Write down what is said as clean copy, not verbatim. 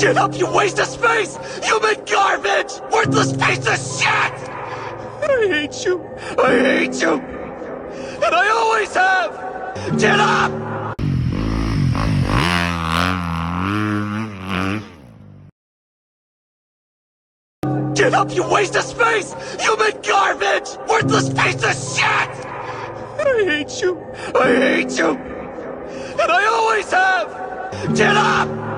Get up, you waste of space! Human garbage! Worthless piece of shit! I hate you. I hate you. And I always have! Get up! Get up, you waste of space! Human garbage! Worthless piece of shit! I hate you. I hate you. And I always have! Get up!